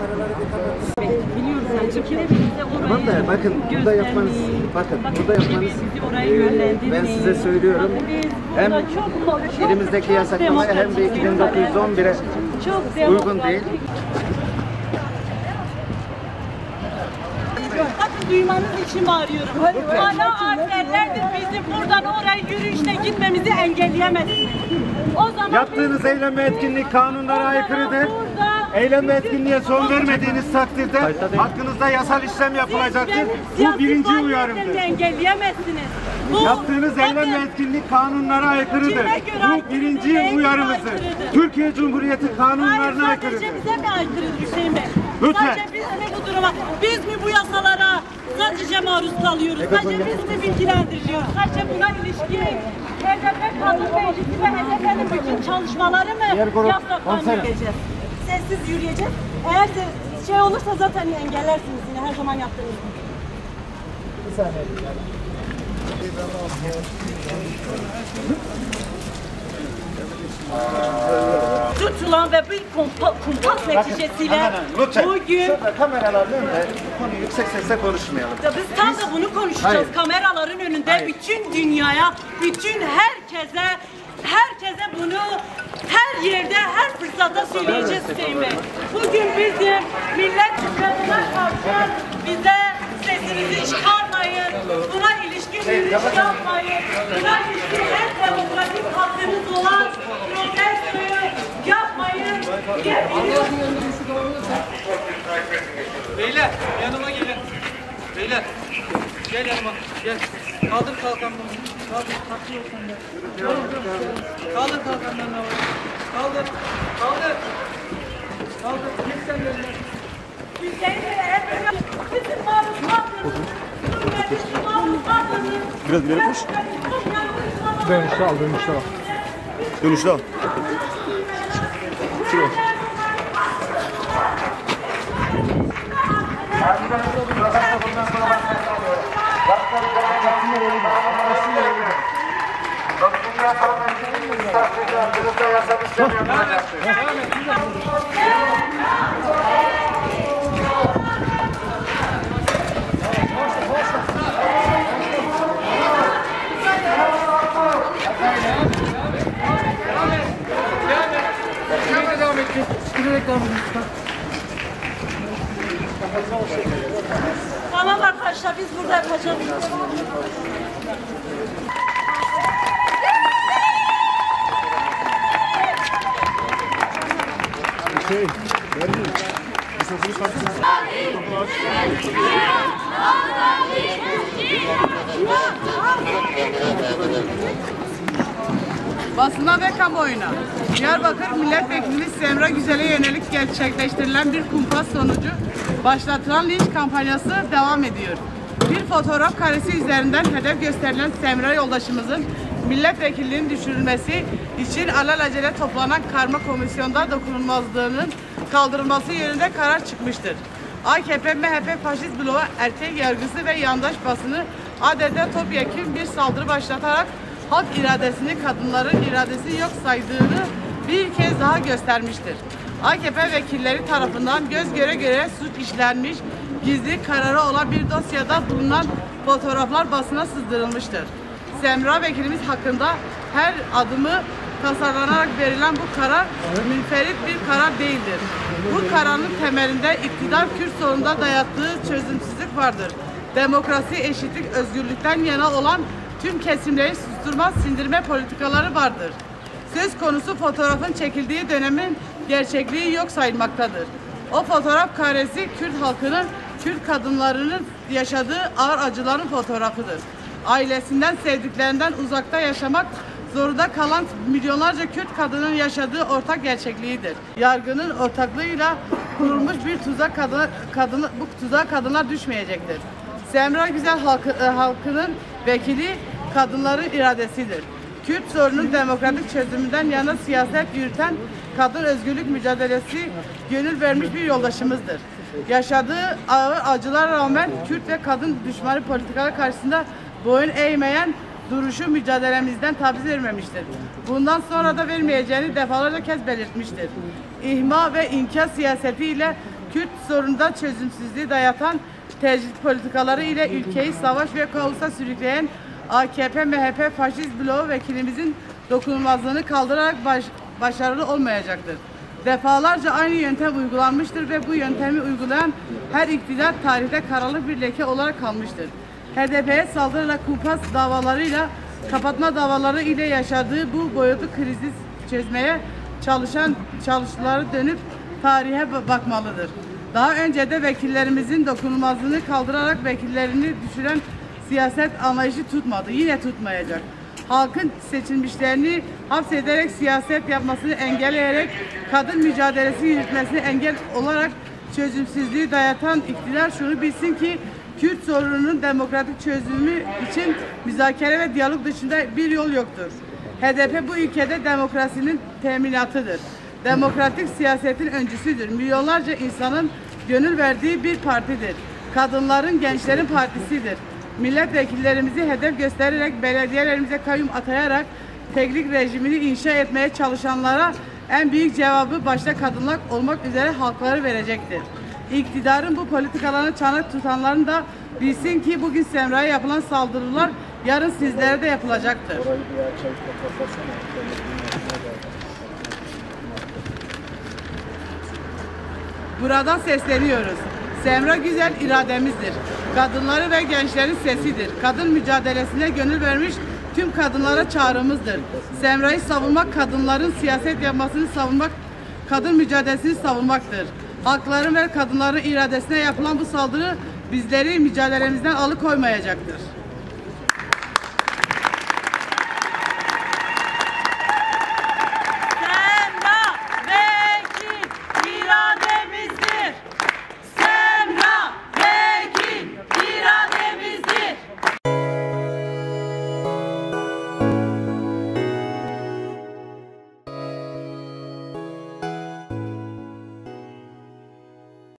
kameraları bir kapatın. Biliyoruz yani. Bir kere bize orayı Tamam da bakın burada yapmanız, ben size söylüyorum. Hem elimizdeki yasaklamaya hem de 2911'e uygun değil. Bakın duymanız için bağırıyorum. Hala askerlerdir bizim buradan oraya yürüyüşle gitmemizi engelleyemezsiniz. O zaman Yaptığınız eylem ve etkinlik kanunlara aykırıdır. Eylem ve etkinliğe son vermediğiniz takdirde hakkınızda yasal işlem yapılacaktır. Bu birinci uyarımdır. Engelleyemezsiniz. Yaptığınız eylem ve etkinlik kanunlara aykırıdır. Bu birinci uyarımızdır. Türkiye Cumhuriyeti kanunlarına aykırıdır. Sadece bize mi aykırıdır Hüseyin Bey? Lütfen. Sadece biz mi bu duruma? Biz mi bu yasalara sadece maruz kalıyoruz? Sadece biz mi bilgilendiriliyoruz? Sadece buna ilişkin HDP Kadın Meclisi ve HDP'nin bütün çalışmaları mı yasaklanacağız? Sessiz yürüyeceğiz. Eğer şey olursa zaten engellersiniz yine her zaman yaptığınız gibi. Bir saniye. Tutulan ve bir kumpas neticesiyle bugün... Şurada kameraların önünde konuyu yüksek sesle konuşmayalım. Biz tam da bunu konuşacağız. Hayır. Kameraların önünde bütün dünyaya, bütün herkese bunu her yerde, her fırsatta söyleyeceğiz Hüseyin Bey. Bugün bizim millet kadına karşı bize sesinizi çıkarmayın. Buna ilişkin yürüyüş yapmayın. Buna ilişkin en demokratik hakkınız olan protestoyu yapmayın. Beyler yanıma gelin. Beyler gel yanıma gel. Kaldır kalkanlarını. Kaldır takıyor sen de. Kaldır kalkanlarını. Kaldır. Kaldır. Kaldır. Git sen de. Hüseyin Bey bizim maruz kaldığımız Biraz ileri koş. Dönüşte al, dönüşte al. Dönüşte al. Şuraya. Tamam arkadaşlar biz burada yapacağız. Basına ve kamuoyuna Diyarbakır Milletvekili Semra Güzel'e yönelik gerçekleştirilen bir kumpas sonucu başlatılan linç kampanyası devam ediyor. Bir fotoğraf karesi üzerinden hedef gösterilen Semra yoldaşımızın milletvekilliğinin düşürülmesi için alelacele toplanan karma komisyonda dokunulmazlığının kaldırılması yönünde karar çıkmıştır. AKP, MHP, faşist bloğu erkek yargısı ve yandaş basını adeta topyekun bir saldırı başlatarak halk iradesini kadınların iradesi yok saydığını bir kez daha göstermiştir. AKP vekilleri tarafından göz göre göre suç işlenmiş, gizli kararı olan bir dosyada bulunan fotoğraflar basına sızdırılmıştır. Semra vekilimiz hakkında her adımı tasarlanarak verilen bu karar münferit bir karar değildir. Bu kararın temelinde iktidar Kürt sorununda dayattığı çözümsüzlük vardır. Demokrasi, eşitlik, özgürlükten yana olan tüm kesimleri susturma, sindirme politikaları vardır. Söz konusu fotoğrafın çekildiği dönemin gerçekliği yok sayılmaktadır. O fotoğraf karesi Kürt halkının, Kürt kadınlarının yaşadığı ağır acıların fotoğrafıdır. Ailesinden, sevdiklerinden uzakta yaşamak zorunda kalan milyonlarca Kürt kadının yaşadığı ortak gerçekliğidir. Yargının ortaklığıyla kurulmuş bir tuzak bu tuzağa kadınlar düşmeyecektir. Semra Güzel halkının vekili kadınların iradesidir. Kürt sorunun demokratik çözümünden yana siyaset yürüten kadın özgürlük mücadelesi gönül vermiş bir yoldaşımızdır. Yaşadığı ağır acılara rağmen Kürt ve kadın düşmanı politikalar karşısında boyun eğmeyen duruşu mücadelemizden taviz vermemiştir. Bundan sonra da vermeyeceğini defalarca kez belirtmiştir. İhma ve inkar siyasetiyle Kürt sorununda çözümsüzlüğü dayatan tecrit politikaları ile ülkeyi savaş ve kaosa sürükleyen AKP, MHP, faşist bloğu vekilimizin dokunulmazlığını kaldırarak başarılı olmayacaktır. Defalarca aynı yöntem uygulanmıştır ve bu yöntemi uygulayan her iktidar tarihte karalı bir leke olarak kalmıştır. HDP'ye saldırıyla, kumpas davalarıyla, kapatma davaları ile yaşadığı bu boyutlu krizi çözmeye çalışmaları dönüp tarihe bakmalıdır. Daha önce de vekillerimizin dokunulmazlığını kaldırarak vekillerini düşüren siyaset anlayışı tutmadı. Yine tutmayacak. Halkın seçilmişlerini hapsederek siyaset yapmasını engelleyerek kadın mücadelesi yürütmesine engel olarak çözümsüzlüğü dayatan iktidar şunu bilsin ki Kürt sorununun demokratik çözümü için müzakere ve diyalog dışında bir yol yoktur. HDP bu ülkede demokrasinin teminatıdır. Demokratik siyasetin öncüsüdür. Milyonlarca insanın gönül verdiği bir partidir. Kadınların, gençlerin partisidir. Milletvekillerimizi hedef göstererek belediyelerimize kayyum atayarak teklik rejimini inşa etmeye çalışanlara en büyük cevabı başta kadınlar olmak üzere halkları verecektir. İktidarın bu politikalarına çanak tutanların da bilsin ki bugün Semra'ya yapılan saldırılar yarın sizlere de yapılacaktır. Buradan sesleniyoruz. Semra güzel irademizdir. Kadınları ve gençlerin sesidir. Kadın mücadelesine gönül vermiş tüm kadınlara çağrımızdır. Semra'yı savunmak, kadınların siyaset yapmasını savunmak, kadın mücadelesini savunmaktır. Halkların ve kadınların iradesine yapılan bu saldırı bizleri mücadelemizden alıkoymayacaktır.